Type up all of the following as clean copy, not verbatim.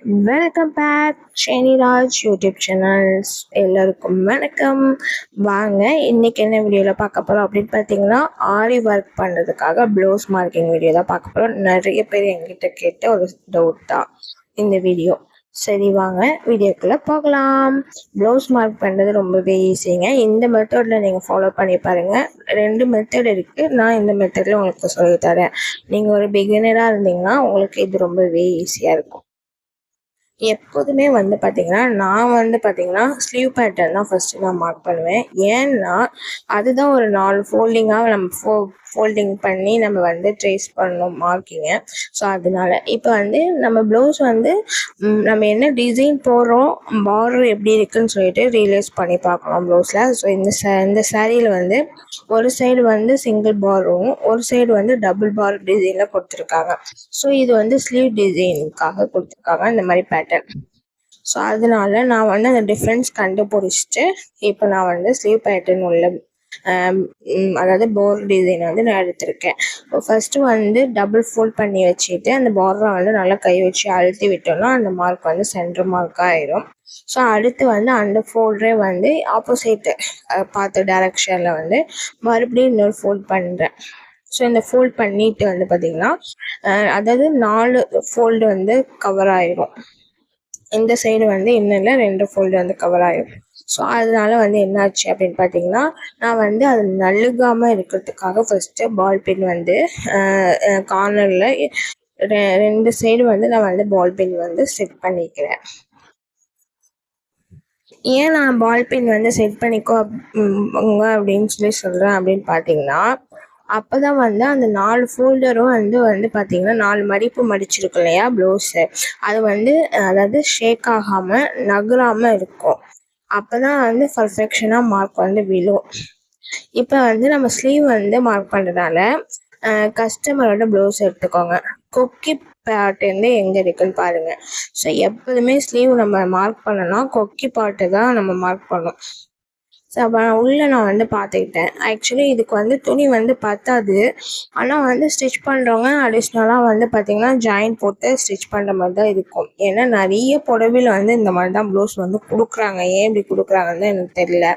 Welcome back Shaniraj YouTube channels. எல்லாருக்கும் வணக்கம். வாங்க இன்னைக்கு என்ன வீடியோவில் பார்க்க போகிறோம் அப்படின்னு பார்த்தீங்கன்னா, ஆரி ஒர்க் பண்ணுறதுக்காக ப்ளவுஸ் மார்க்கிங் வீடியோ தான் பார்க்க போகிறோம். நிறைய பேர் என்கிட்ட கேட்ட ஒரு டவுட் தான் இந்த வீடியோ. சரி வாங்க வீடியோக்குள்ளே போகலாம். ப்ளவுஸ் மார்க் பண்ணுறது ரொம்பவே ஈஸிங்க. இந்த மெத்தடில் நீங்கள் ஃபாலோ பண்ணி பாருங்கள். 2 மெத்தட் இருக்குது. நான் இந்த மெத்தடில் உங்களுக்கு சொல்லித்தரேன். நீங்கள் ஒரு பிகினராக இருந்தீங்கன்னா உங்களுக்கு இது ரொம்பவே ஈஸியாக இருக்கும். எப்போதுமே பார்த்தீங்கன்னா ஸ்லீவ் பேட்டர்ன் தான் ஃபஸ்ட்டு நான் மார்க் பண்ணுவேன். ஏன்னா அதுதான் ஒரு 4 ஃபோல்டிங்காக நம்ம ஃபோல்டிங் பண்ணி நம்ம ட்ரேஸ் பண்ணணும் மார்க்கிங்கை. ஸோ அதனால இப்போ நம்ம ப்ளவுஸ் நம்ம என்ன டிசைன் போடுறோம், பார்டர் எப்படி இருக்குன்னு சொல்லிட்டு ரியலைஸ் பண்ணி பார்க்கலாம் ப்ளவுஸில். ஸோ இந்த சாரியில் ஒரு சைடு சிங்கிள் பார்டரும் ஒரு சைடு டபுள் பார்டர் டிசைனில் கொடுத்துருக்காங்க. ஸோ இது ஸ்லீவ் டிசைனுக்காக கொடுத்துருக்காங்க இந்த மாதிரி பேட்டர்ன். ஸோ அதனால நான் அந்த டிஃப்ரென்ஸ் கண்டுபிடிச்சிட்டு இப்போ நான் ஸ்லீவ் பேட்டர்ன் உள்ள அதாவது பார்டர் டிசைன் நான் எடுத்திருக்கேன். ஃபஸ்ட்டு டபுள் ஃபோல்ட் பண்ணி வச்சுட்டு அந்த பார்டரை நல்லா கை வச்சு அழுத்தி விட்டோம்னா அந்த மார்க் சென்டர் மார்க்காக ஆயிரும். ஸோ அடுத்து அந்த ஃபோல்டரே ஆப்போசிட் பார்த்த டைரக்ஷனில் மறுபடியும் இன்னொரு ஃபோல்ட் பண்ணுறேன். ஸோ இந்த ஃபோல்ட் பண்ணிட்டு பார்த்தீங்கன்னா அதாவது 4 ஃபோல்டு கவர் ஆயிரும். இந்த சைடு இன்னும் 2 ஃபோல்டு கவர் ஆயிரும். ஸோ அதனால என்னாச்சு அப்படின்னு பார்த்தீங்கன்னா, நான் அது நழுகாமல் இருக்கிறதுக்காக ஃபஸ்ட்டு பால் பின் கார்னரில் 2 சைடு நான் பால் பின் செட் பண்ணிக்கிறேன். ஏன் நான் பால் பின் செட் பண்ணிக்கோ அப்படின்னு சொல்கிறேன் அப்படின்னு பார்த்தீங்கன்னா, அப்போ தான் அந்த 4 ஃபோல்டரும் பார்த்தீங்கன்னா 4 மடிப்பு மடிச்சிருக்கும் இல்லையா ப்ளவுஸு, அது அதாவது ஷேக் ஆகாமல் நகராமல் இருக்கும். அப்போ தான் பர்ஃபெக்ஷனாக மார்க் விழும். இப்போ நம்ம ஸ்லீவ் மார்க் பண்ணுறதால கஸ்டமரோட ப்ளவுஸ் எடுத்துக்கோங்க. கொக்கி பார்ட்டு எங்கே இருக்குன்னு பாருங்கள். ஸோ எப்போதுமே ஸ்லீவ் நம்ம மார்க் பண்ணோன்னா கொக்கி பார்ட்டு தான் நம்ம மார்க் பண்ணோம். ஸோ அப்போ உள்ளே நான் பார்த்துக்கிட்டேன். ஆக்சுவலி இதுக்கு துணி பத்தாது. ஆனால் ஸ்டிச் பண்ணுறவங்க அடிஷ்னலாக பார்த்தீங்கன்னா ஜாயின் போட்டு ஸ்டிச் பண்ணுற மாதிரி தான் இருக்கும். ஏன்னா நிறைய புடவையில் இந்த மாதிரி தான் ப்ளவுஸ் கொடுக்குறாங்க. ஏன் இப்படி கொடுக்குறாங்கன்னு எனக்கு தெரியல.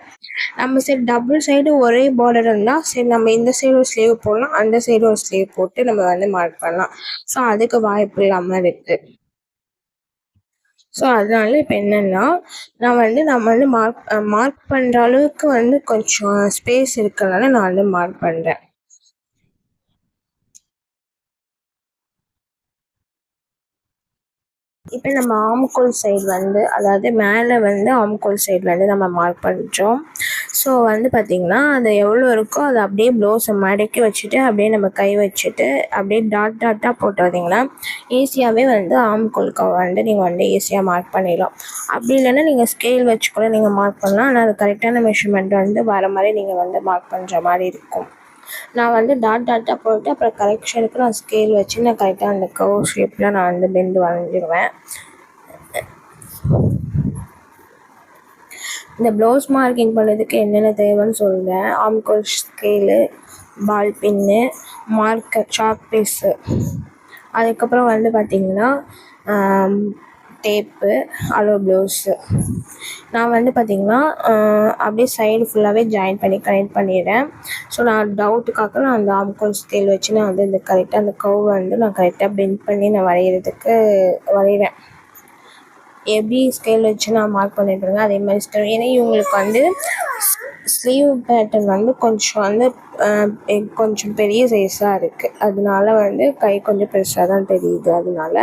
நம்ம சரி டபுள் சைடு ஒரே பார்டர் இருந்தால் சரி நம்ம இந்த சைடு ஒரு ஸ்லீவ் போடலாம், அந்த சைடு ஒரு ஸ்லீவ் போட்டு நம்ம மார்க் பண்ணலாம். ஸோ அதுக்கு வாய்ப்பு இல்லாமல் இருக்குது. ஸோ அதனால இப்போ என்னென்னா நம்ம மார்க் பண்ணுற அளவுக்கு கொஞ்சம் ஸ்பேஸ் இருக்கிறதுனால நான் மார்க் பண்ணுறேன். இப்போ நம்ம ஆம்கோல் சைடு அதாவது மேலே ஆம்கோல் சைடு நம்ம மார்க் பண்ணுறோம். ஸோ பார்த்திங்கன்னா அது எவ்வளோ இருக்கோ அதை அப்படியே ப்ளவுஸை மடக்கி வச்சுட்டு அப்படியே நம்ம கை வச்சுட்டு அப்படியே டாட்டாக போட்டு வந்தீங்கன்னா ஈஸியாகவே ஆம்கோலுக்கு நீங்கள் ஈஸியாக மார்க் பண்ணிடலாம். அப்படி இல்லைன்னா நீங்கள் ஸ்கேல் வச்சு கூட நீங்கள் மார்க் பண்ணலாம். ஆனால் அது கரெக்டான மெஷர்மெண்ட் வர மாதிரி நீங்கள் மார்க் பண்ணுற மாதிரி இருக்கும். நான் டாட்டாக போட்டு அப்புறம் கரெக்ஷனுக்கு நான் ஸ்கேல் வச்சு நான் கரெக்டாக அந்த கர்வ் ஷேப்பில் நான் பெண்டு வரைஞ்சிடுவேன். இந்த ப்ளவுஸ் மார்க்கிங் பண்ணுறதுக்கு என்னென்ன தேவைன்னு சொல்கிறேன். ஆம்கோல் ஸ்கேலு, பால் பின்னு, மார்க்கர், சாக் பீஸு, அதுக்கப்புறம் பார்த்திங்கன்னா டேப்பு, அளவு ப்ளவுஸு. நான் பார்த்திங்கன்னா அப்படியே சைடு ஃபுல்லாகவே ஜாயின் பண்ணி கனெக்ட் பண்ணிடுறேன். ஸோ நான் டவுட்டுக்காக நான் அந்த ஆம்கோல் ஸ்கேல் வச்சு நான் இந்த கரெக்டாக அந்த கர்வ் நான் கரெக்டாக பெண்ட் பண்ணி நான் வரைகிறேன். எப்படி ஸ்கேல் வச்சு நான் மார்க் பண்ணிட்டுருங்க அதே மாதிரி ஸ்கேல். ஏன்னா இவங்களுக்கு ஸ்லீவ் பேட்டர்ன் கொஞ்சம் பெரிய சைஸாக இருக்குது. அதனால கை கொஞ்சம் பெருசாக தான் தெரியுது. அதனால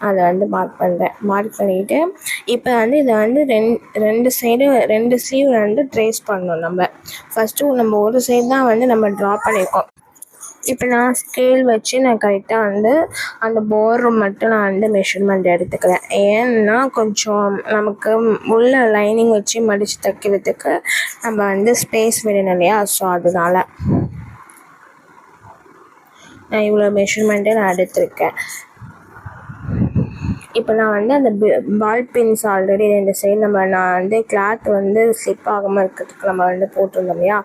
அதை மார்க் பண்ணுறேன். மார்க் பண்ணிவிட்டு இப்போ இதை ரெண்டு சைடு 2 ஸ்லீவ் ட்ரேஸ் பண்ணணும். நம்ம ஃபஸ்ட்டு நம்ம ஒரு சைடு தான் நம்ம ட்ரா பண்ணியிருக்கோம். இப்போ நான் ஸ்கேல் வச்சு நான் கரெக்டாக அந்த பார்டர் மட்டும் நான் மெஷர்மெண்ட் எடுத்துக்கிறேன். ஏன்னா கொஞ்சம் நமக்கு உள்ள லைனிங் வச்சு மடித்து தைக்கிறதுக்கு நம்ம ஸ்பேஸ் விடணும் இல்லையா. ஸோ அதனால நான் இவ்வளோ மெஷர்மெண்ட்டே நான் எடுத்திருக்கேன். இப்போ நான் அந்த பால் பின்ஸ் ஆல்ரெடி 2 சைடு நான் கிளாத் ஸ்லிப் ஆகாமல் இருக்கிறதுக்கு நம்ம போட்டிருந்தோம் இல்லையா.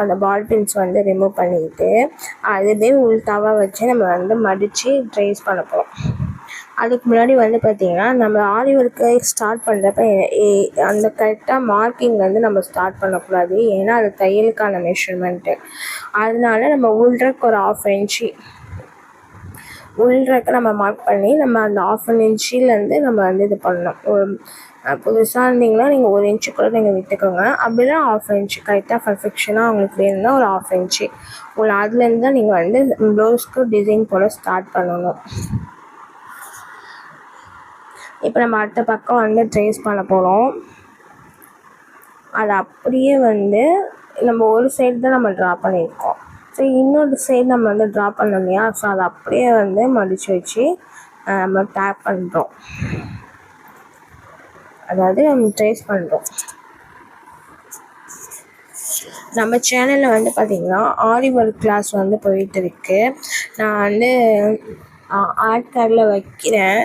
அந்த பால் பின்ஸ் ரிமூவ் பண்ணிக்கிட்டு அதுவே உள்டாவாக வச்சு நம்ம மடித்து ட்ரேஸ் பண்ண போகிறோம். அதுக்கு முன்னாடி வந்து பார்த்திங்கன்னா நம்ம ஆரி ஒர்க்கை ஸ்டார்ட் பண்ணுறப்ப அந்த கரெக்டாக மார்க்கிங் வந்து நம்ம ஸ்டார்ட் பண்ணக்கூடாது. ஏன்னா அது தையலுக்கான மெஷர்மெண்ட்டு. அதனால நம்ம உள்றக்கு ஒரு 1/2 இன்ச்சு உள்றக்க நம்ம மார்க் பண்ணி நம்ம அந்த 1/2 இன்ச்சிலேருந்து நம்ம வந்து இது பண்ணணும். புதுசாக இருந்தீங்கன்னா நீங்கள் 1 இன்ச்சு கூட நீங்கள் விட்டுக்கோங்க. அப்படின்னா 1/2 இன்ச்சு கரெக்டாக பர்ஃபெக்ஷனாக உங்களுக்கு வேணும்னா ஒரு 1/2 இன்ச்சு அதுலேருந்து தான் நீங்கள் வந்து ப்ளவுஸ்க்கு டிசைன் போட ஸ்டார்ட் பண்ணணும். இப்போ நம்ம அடுத்த பக்கம் வந்து ட்ரேஸ் பண்ண போகிறோம். அது அப்படியே வந்து நம்ம ஒரு சைடு தான் நம்ம ட்ரா பண்ணியிருக்கோம். ஸோ இன்னொரு சைடு நம்ம வந்து ட்ரா பண்ணோம் இல்லையா, ஸோ அதை அப்படியே வந்து மடித்து வச்சு நம்ம டேப் பண்ணுறோம், அதாவது நம்ம ட்ரேஸ் பண்ணுறோம். நம்ம சேனலில் வந்து பார்த்திங்கன்னா ஆரி ஒர்க் கிளாஸ் வந்து போயிட்டு இருக்கு. நான் வந்து ஆட் கார்டில் வைக்கிறேன்,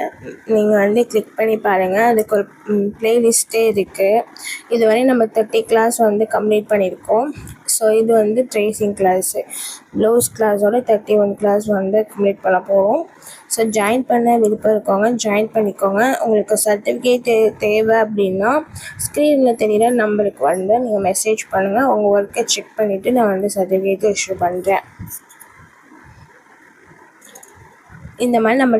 நீங்கள் வந்து கிளிக் பண்ணி பாருங்கள். அதுக்கு ஒரு ப்ளேலிஸ்ட்டே இருக்குது. இதுவரை நம்ம 30 கிளாஸ் வந்து கம்ப்ளீட் பண்ணியிருக்கோம். ஸோ இது வந்து ட்ரேசிங் கிளாஸு, ப்ளவுஸ் கிளாஸோட 31 கிளாஸ் வந்து கம்ப்ளீட் பண்ண போகிறோம். ஸோ ஜாயின் பண்ண விருப்பம் இருக்கவங்க ஜாயின் பண்ணிக்கோங்க. உங்களுக்கு சர்டிஃபிகேட் தேவை அப்படின்னா ஸ்க்ரீனில் தெரிகிற நம்பருக்கு வந்து நீங்கள் மெசேஜ் பண்ணுங்கள். உங்கள் ஒர்க்கை செக் பண்ணிவிட்டு நான் வந்து சர்டிஃபிகேட் இஷ்யூ பண்ணுறேன். இந்த மாதிரி நம்ம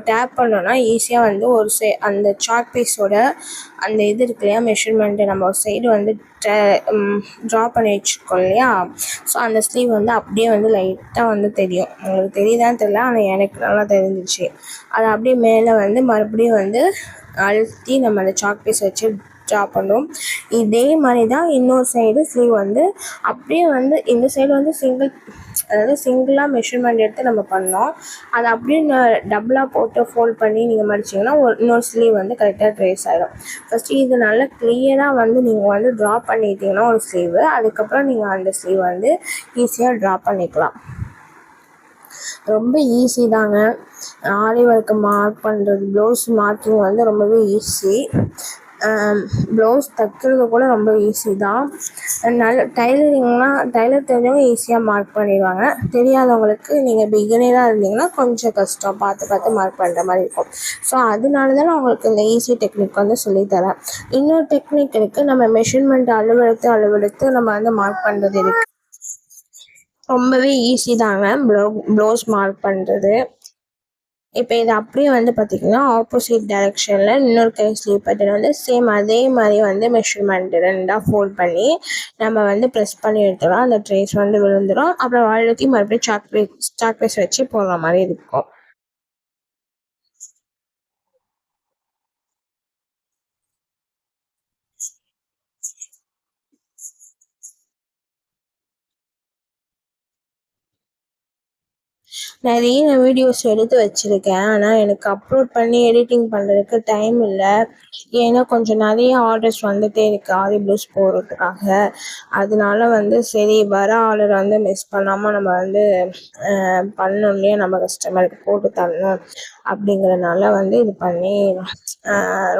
டேப் பண்ணோன்னா ஈஸியாக வந்து ஒரு அந்த சாக் பீஸோட அந்த இது இருக்கு இல்லையா, மெஷர்மெண்ட்டு நம்ம ஒரு சைடு வந்து ட்ரா பண்ணி வச்சுருக்கோம் இல்லையா, ஸோ அந்த ஸ்லீவ் வந்து அப்படியே வந்து லைட்டாக வந்து தெரியும். உங்களுக்கு தெரியுதான்னு தெரியல, ஆனால் எனக்கு நல்லா தெரிஞ்சிச்சு. அதை அப்படியே மேலே வந்து மறுபடியும் வந்து அழுத்தி நம்ம அந்த சாக் பீஸ் வச்சு ட்ரா பண்ணுறோம். இதே மாதிரி தான் இன்னொரு சைடு ஸ்லீவ் வந்து அப்படியே வந்து இந்த சைடு வந்து சிங்கிளாக மெஷர்மெண்ட் எடுத்து நம்ம பண்ணோம். அதை அப்படியே டபுளாக போட்டு ஃபோல்ட் பண்ணி நீங்கள் மடிச்சிங்கன்னா இன்னொரு ஸ்லீவ் வந்து கரெக்டாக ட்ரேஸ் ஆகிடும். ஃபஸ்ட்டு இது நல்லா கிளியராக வந்து நீங்கள் வந்து ட்ரா பண்ணிட்டீங்கன்னா ஒரு ஸ்லீவு, அதுக்கப்புறம் நீங்கள் அந்த ஸ்லீவ் வந்து ஈஸியாக ட்ரா பண்ணிக்கலாம். ரொம்ப ஈஸி தாங்க. ஆரி ஒர்க்கு மார்க் பண்ணுறது, ப்ளவுஸ் மார்க்கிங் வந்து ரொம்பவே ஈஸி. ப்ளவுஸ் தைக்கிறது கூட ரொம்ப ஈஸி தான். நல்ல டைலர் தெரிஞ்சவங்க ஈஸியாக மார்க் பண்ணிடுவாங்க. தெரியாதவங்களுக்கு நீங்கள் பிகினராக இருந்தீங்கன்னா கொஞ்சம் கஷ்டம், பார்த்து மார்க் பண்ணுற மாதிரி இருக்கும். ஸோ அதனால தான் நான் உங்களுக்கு இந்த ஈஸி டெக்னிக் வந்து சொல்லித்தரேன். இன்னொரு டெக்னிக் இருக்குது, நம்ம மெஷர்மெண்ட் அளவெடுத்து நம்ம வந்து மார்க் பண்ணுறது இருக்குது. ரொம்பவே ஈஸி தாங்க ப்ளவுஸ் மார்க் பண்ணுறது. இப்போ இது அப்படியே வந்து பார்த்திங்கன்னா ஆப்போசிட் டைரெக்ஷனில் இன்னொரு கை ஸ்லீவ் பட்டன் வந்து சேம் அதே மாதிரி வந்து மெஷர்மெண்ட் 2ஆக ஃபோல்ட் பண்ணி நம்ம வந்து ப்ரெஸ் பண்ணி எடுத்துடும். அந்த ட்ரேஸ் வந்து விழுந்துடும். அப்புறம் அழுத்தி மறுபடியும் சாக் பீஸ் வச்சு போடுற மாதிரி இருக்கும். நிறைய வீடியோஸ் எடுத்து வச்சுருக்கேன், ஆனால் எனக்கு அப்லோட் பண்ணி எடிட்டிங் பண்ணுறதுக்கு டைம் இல்லை. ஏன்னா கொஞ்சம் நிறைய ஆர்டர்ஸ் வந்துகிட்டே இருக்குது ஆரி ப்ளவுஸ் போடுறதுக்காக. அதனால வந்து சரி, வர ஆர்டர் வந்து மிஸ் பண்ணாமல் நம்ம வந்து பண்ணணும் இல்லையா, நம்ம கஸ்டமருக்கு போட்டு தரணும் அப்படிங்கிறதுனால வந்து இது பண்ணி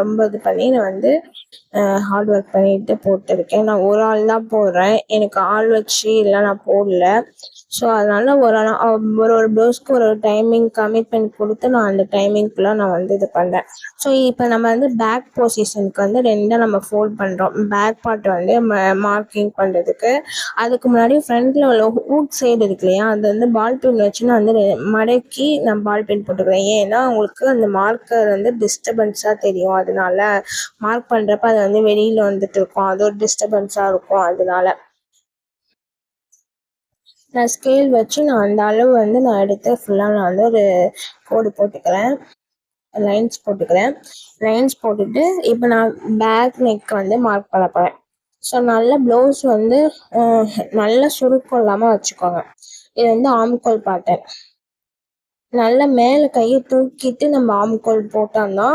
ரொம்ப இது பண்ணி நான் வந்து ஹார்ட் ஒர்க் பண்ணிட்டு போட்டிருக்கேன். நான் ஒரு ஆள் தான் போடுறேன், எனக்கு ஆள் வச்சு இல்லை நான் போடல. ஸோ அதனால் ஒரு ப்ளவுஸ்க்கு ஒரு டைமிங் கமிட்மெண்ட் கொடுத்து நான் அந்த டைமிங்குள்ளே நான் வந்து இது பண்ணுறேன். ஸோ இப்போ நம்ம வந்து பேக் பொசிஷனுக்கு வந்து 2ஆக நம்ம ஃபோல்ட் பண்ணுறோம். பேக் பார்ட் வந்து மார்க்கிங் பண்ணுறதுக்கு. அதுக்கு முன்னாடி ஃப்ரண்ட்டில் உள்ள ஹூக் சைடு இருக்கு இல்லையா, அது வந்து பால் பென் வச்சு நான் வந்து மடக்கி நான் பால் பென் போட்டுக்கிறேன். ஏன்னா உங்களுக்கு அந்த மார்க்கர் வந்து டிஸ்டர்பன்ஸாக தெரியும், அதனால மார்க் பண்ணுறப்ப அது வந்து வெளியில் வந்துட்டு இருக்கும், அது ஒரு டிஸ்டர்பன்ஸாக இருக்கும். அதனால நான் ஸ்கேல் வச்சு நான் அந்த அளவு வந்து நான் எடுத்து ஃபுல்லாக நான் வந்து ஒரு கோடு போட்டுக்கிறேன், லைன்ஸ் போட்டுட்டு இப்போ நான் பேக் நெக் வந்து மார்க் பண்ண போகிறேன். ஸோ நல்ல ப்ளவுஸ் வந்து நல்ல சுருக்கம் இல்லாமல் வச்சுக்கோங்க. இது வந்து ஆம்கோல் பேட்டர்ன். நல்லா மேலே கையை தூக்கிட்டு நம்ம ஆம்கோல் போட்டோம்னா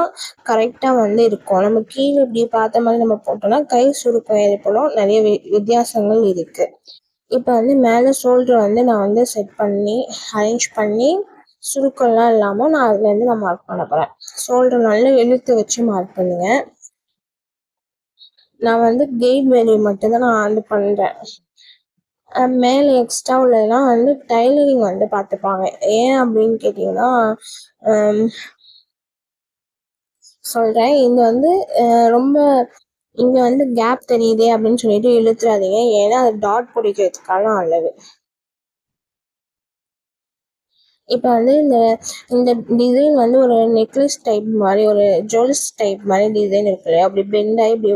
கரெக்டாக வந்து இருக்கும். நம்ம கீழே இப்படி பார்த்த மாதிரி நம்ம போட்டோம்னா கை சுருக்கம் ஏற்படும். நிறைய வித்தியாசங்கள் இருக்குது. இப்போ வந்து மேலே ஷோல்டர் வந்து நான் வந்து செட் பண்ணி அரேஞ்ச் பண்ணி சுருக்கம்லாம் இல்லாமல் நான் அதுலேருந்து நான் மார்க் பண்ண போகிறேன். ஷோல்டர் நல்லா இழுத்து வச்சு மார்க் பண்ணுங்கள். நான் வந்து கெயின் வேல்யூ மட்டும்தான் நான் வந்து பண்ணுறேன். மேலே எக்ஸ்ட்ரா உள்ளதெல்லாம் வந்து டைலரிங் வந்து பார்த்துப்பாங்க. ஏன் அப்படின்னு கேட்டிங்கன்னா சொல்கிறேன், இது வந்து ரொம்ப இங்கே வந்து கேப் தெரியுதே அப்படின்னு சொல்லிட்டு இழுத்துறாதீங்க. ஏன்னா அது டாட் பிடிக்கிறதுக்கான அளவு. இப்போ வந்து இந்த இந்த டிசைன் வந்து ஒரு நெக்லஸ் டைப் மாதிரி, ஒரு ஜுவல்ஸ் டைப் மாதிரி டிசைன் இருக்கு இல்லையா, அப்படி பெண்ட் ஆகி இப்படி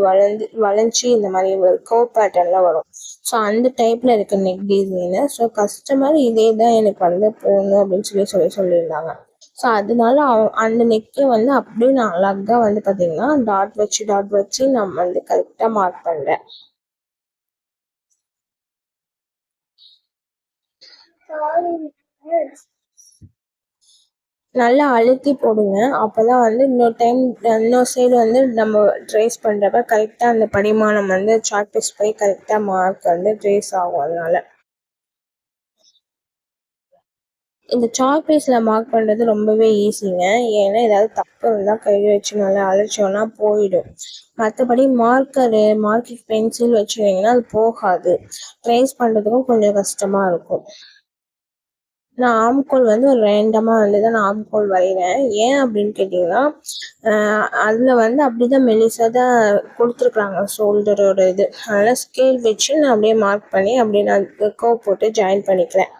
வளைஞ்சி இந்த மாதிரி ஒரு கர்வ் பேட்டர்னில் வரும். ஸோ அந்த டைப்பில் இருக்க நெக் டிசைனு. ஸோ கஸ்டமர் இதே தான் எனக்கு வந்து போடணும் அப்படின்னு சொல்லியிருந்தாங்க. ஸோ அதனால அந்த நெக்கை வந்து அப்படியே நான் அழகாக வந்து பார்த்தீங்கன்னா டாட் வச்சு நான் வந்து கரெக்டாக மார்க் பண்ணுறேன். நல்லா அழுத்தி போடுங்க. அப்பதான் வந்து இன்னொரு சைடு வந்து நம்ம ட்ரேஸ் பண்ணுறப்ப கரெக்டாக அந்த படிமானம் வந்து சாக் பீஸ் போய் கரெக்டாக மார்க் வந்து ட்ரேஸ் ஆகும். அதனால இந்த சாக் பீஸில் மார்க் பண்ணுறது ரொம்பவே ஈஸிங்க. ஏன்னா ஏதாவது தப்பு இருந்தால் கை வச்சு நல்லா அழைச்சோன்னா போயிடும். மற்றபடி மார்க்கிங் பென்சில் வச்சுருந்தீங்கன்னா அது போகாது. ட்ரேஸ் பண்ணுறதுக்கும் கொஞ்சம் கஷ்டமாக இருக்கும். நான் ஆம்கோல் வந்து ஒரு ரேண்டமாக வந்து தான் நான் ஆம்கோல் வரைகிறேன். ஏன் அப்படின்னு கேட்டிங்கன்னா அதில் வந்து அப்படி தான் மெலிசாக தான் கொடுத்துருக்குறாங்க ஷோல்டரோட இது. அதனால் ஸ்கேல் வச்சு நான் அப்படியே மார்க் பண்ணி அப்படியே நான் கர்வ் போட்டு ஜாயின் பண்ணிக்கிறேன்.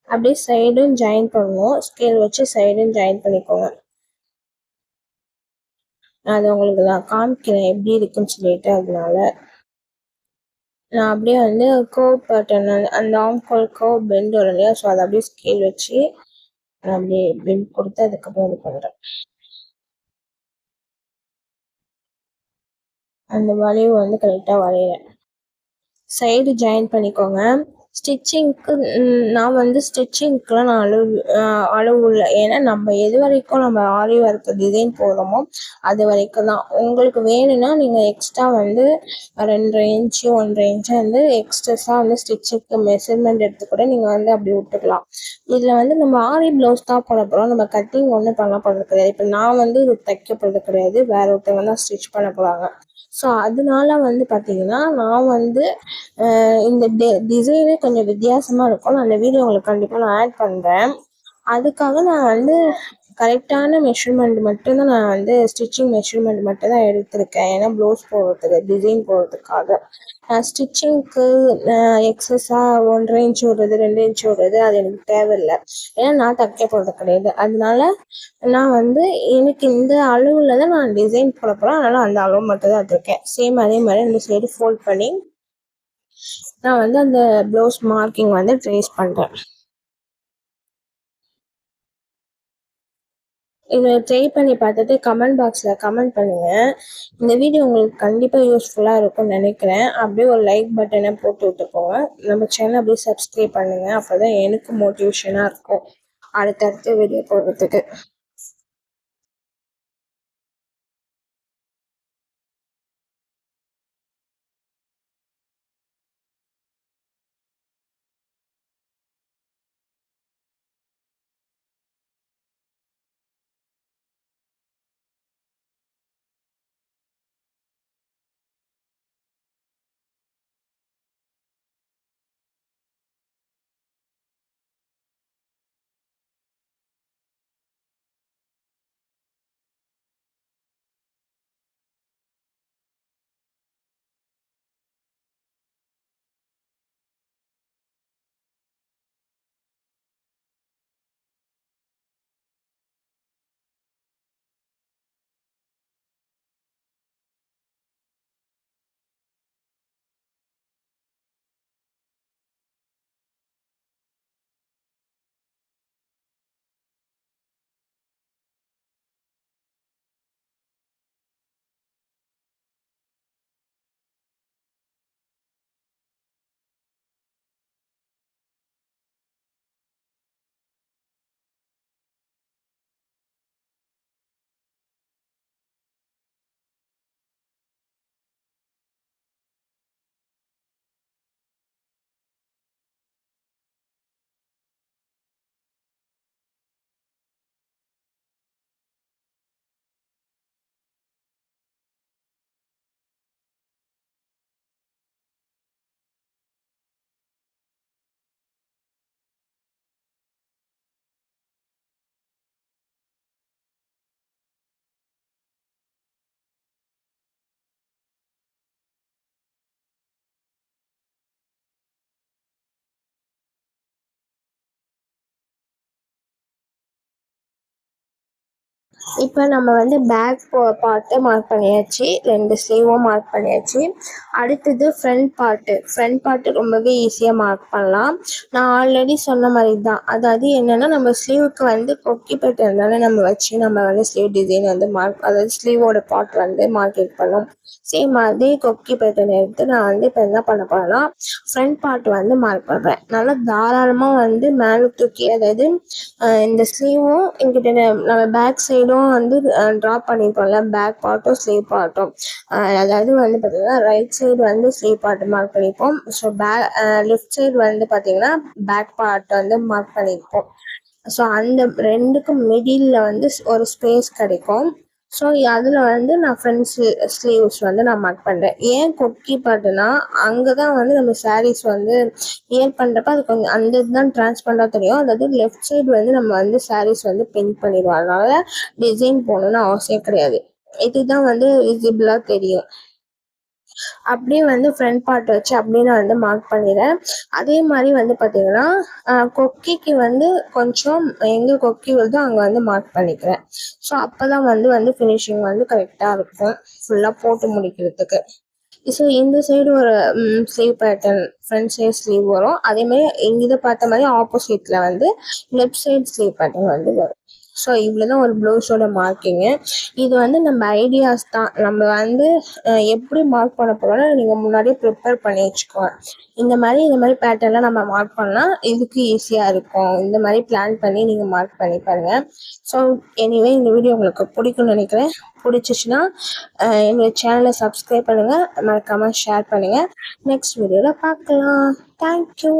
அப்படியே சைடும் ஜாயின் பண்ணணும். ஸ்கேல் வச்சு சைடும் ஜாயின் பண்ணிக்கோங்க. அது உங்களுக்கு நான் காமிக்கிறேன் எப்படி இருக்குன்னு சொல்லிட்டு. அதனால நான் அப்படியே வந்து கர்வ் பேட்டர்ன் அந்த ஆம்கோல் கர்வ் பெண்ட் வரும் இல்லையா, ஸோ அதை அப்படியே ஸ்கேல் வச்சு நான் அப்படியே பெண்ட் கொடுத்து அதுக்கப்புறம் இது பண்ணுறேன். அந்த வளைவு வந்து கரெக்டாக வரைகிறேன். சைடு ஜாயின் பண்ணிக்கோங்க. ஸ்டிச்சிங்க்கு நான் வந்து ஸ்டிச்சிங்க்குலாம் நான் அளவு இல்லை. ஏன்னா நம்ம எது வரைக்கும் நம்ம ஆரி ஒர்க் டிசைன் போடுறோமோ அது வரைக்கும் தான். உங்களுக்கு வேணும்னா நீங்கள் எக்ஸ்ட்ரா வந்து 2.5 இன்ச்சு 1.5 இன்ச்சு வந்து எக்ஸ்ட்ரஸாக வந்து ஸ்டிச்சுக்கு மெஷர்மெண்ட் எடுத்து கூட நீங்கள் வந்து அப்படி விட்டுக்கலாம். இதில் வந்து நம்ம ஆரி ப்ளவுஸ் தான் போட போகிறோம். நம்ம கட்டிங் ஒன்றும் பண்ண போகிறது கிடையாது. இப்போ நான் வந்து இது தைக்க போகிறது கிடையாது, வேற ஒருத்தவங்க தான் ஸ்டிச் பண்ண போகிறாங்க. ஸோ அதனால வந்து பார்த்தீங்கன்னா நான் வந்து இந்த டிசைனே கொஞ்சம் வித்தியாசமாக இருக்கும். நான் அந்த வீடியோ உங்களுக்கு கண்டிப்பாக நான் ஆட் பண்ணுறேன். அதுக்காக நான் வந்து கரெக்டான மெஷர்மெண்ட் மட்டும்தான் நான் வந்து ஸ்டிச்சிங் மெஷர்மெண்ட் மட்டும் தான் எடுத்திருக்கேன். ஏன்னா ப்ளவுஸ் போடுறதுக்கு டிசைன் போடுறதுக்காக. ஸ்டிச்சிங்க்கு எக்ஸஸாக 1.5 இன்ச் விடுறது 2 இன்ச் விடுறது அது எனக்கு தேவையில்லை. ஏன்னா நான் தைக்க போகிறது கிடையாது. அதனால நான் வந்து எனக்கு இந்த அளவில் தான் நான் டிசைன் போட போகிறேன். அதனால் அந்த அளவு மட்டும் தான் எடுத்திருக்கேன். சேம் அதே மாதிரி அந்த சைடு ஃபோல்ட் பண்ணி நான் வந்து அந்த ப்ளவுஸ் மார்க்கிங் வந்து ட்ரேஸ் பண்ணுறேன். இதை ட்ரை பண்ணி பார்த்துட்டு கமெண்ட் பாக்ஸில் கமெண்ட் பண்ணுங்கள். இந்த வீடியோ உங்களுக்கு கண்டிப்பாக யூஸ்ஃபுல்லாக இருக்கும்னு நினைக்கிறேன். அப்படியே ஒரு லைக் பட்டனை போட்டு விட்டுக்கோங்க. நம்ம சேனல் அப்படியே சப்ஸ்கிரைப் பண்ணுங்கள். அப்போ தான் எனக்கு மோட்டிவேஷனாக இருக்கும் அடுத்தடுத்து வீடியோ போடுறதுக்கு. இப்போ நம்ம வந்து பேக் பார்ட்டு மார்க் பண்ணியாச்சு, 2 ஸ்லீவும் மார்க் பண்ணியாச்சு. அடுத்தது ஃப்ரண்ட் பார்ட்டு ரொம்பவே ஈஸியாக மார்க் பண்ணலாம். நான் ஆல்ரெடி சொன்ன மாதிரி தான், அதாவது என்னென்னா நம்ம ஸ்லீவுக்கு வந்து கொக்கி பேட்டர்ன் தானே நம்ம வச்சு நம்ம வந்து ஸ்லீவ் டிசைன் வந்து அதாவது ஸ்லீவோட பார்ட் வந்து மார்க்கெட் பண்ணோம். சேம் மாதிரி கொக்கி பேட்டர்ன் எடுத்து நான் வந்து இப்போ என்ன பண்ண போகிறேன்னா ஃப்ரண்ட் பார்ட் வந்து மார்க் பண்ணுறேன். நல்லா தாராளமாக வந்து மேலே தூக்கி, அதாவது இந்த ஸ்லீவும் இங்கிட்ட நம்ம பேக் சைடும் வந்து ட்ரா பண்ணியிருக்கோம்ல, பேக் பார்ட்டும் ஸ்லீவ் பார்ட்டும். அதாவது வந்து பார்த்திங்கன்னா ரைட் சைடு வந்து ஸ்லீவ் பார்ட் மார்க் பண்ணியிருப்போம். ஸோ லெஃப்ட் சைடு வந்து பார்த்திங்கன்னா பேக் பார்ட் வந்து மார்க் பண்ணியிருப்போம். ஸோ அந்த ரெண்டுக்கும் மிடில் வந்து ஒரு ஸ்பேஸ் கிடைக்கும். ஸோ அதில் வந்து நான் ஃப்ரண்ட் ஸ்லீவ்ஸ் வந்து நான் மார்க் பண்ணுறேன். ஏன் கொக்கி பார்ட்டுனா அங்கே தான் வந்து நம்ம சாரீஸ் வந்து வியர் பண்ணுறப்ப அது கொஞ்சம் அந்த இதுதான் ட்ரான்ஸ்பரண்டாக தெரியும். அதாவது லெஃப்ட் சைடு வந்து நம்ம வந்து சாரீஸ் வந்து பின் பண்ணிடுவோம். அதனால டிசைன் போகணுன்னு அவசியம் கிடையாது. இதுதான் வந்து விசிபிளாக தெரியும். அப்படியே வந்து ஃப்ரண்ட் பார்ட் வச்சு அப்படியே நான் வந்து மார்க் பண்ணிடுறேன். அதே மாதிரி வந்து பார்த்திங்கன்னா கொக்கிக்கு வந்து கொஞ்சம் எங்கே கொக்கி வருதோ அங்கே வந்து மார்க் பண்ணிக்கிறேன். ஸோ அப்போ தான் வந்து ஃபினிஷிங் வந்து கரெக்டாக இருக்கும் ஃபுல்லாக போட்டு முடிக்கிறதுக்கு. ஸோ இந்த சைடு ஒரு sleeve pattern, front side sleeve வரும். அதேமாதிரி இதை பார்த்த மாதிரி ஆப்போசிட்டில் வந்து லெஃப்ட் சைடு ஸ்லீவ் பேட்டர்ன் வந்து வரும். ஸோ இவ்வளோ தான் ஒரு ப்ளவுஸோட மார்க்கிங்கு. இது வந்து நம்ம ஐடியாஸ் தான். நம்ம வந்து எப்படி மார்க் பண்ண போகிறோம்னா நீங்கள் முன்னாடியே ப்ரிப்பேர் பண்ணி வச்சுக்கோங்க. இந்த மாதிரி பேட்டர்ன்லாம் நம்ம மார்க் பண்ணால் இதுக்கு ஈஸியாக இருக்கும். இந்த மாதிரி பிளான் பண்ணி நீங்கள் மார்க் பண்ணி பாருங்கள். ஸோ எனிவே இந்த வீடியோ உங்களுக்கு பிடிக்கும்னு நினைக்கிறேன். பிடிச்சிச்சின்னா எங்கள் சேனலை சப்ஸ்கிரைப் பண்ணுங்கள், மறக்காமல் ஷேர் பண்ணுங்கள். நெக்ஸ்ட் வீடியோவில் பார்க்கலாம். தேங்க்யூ.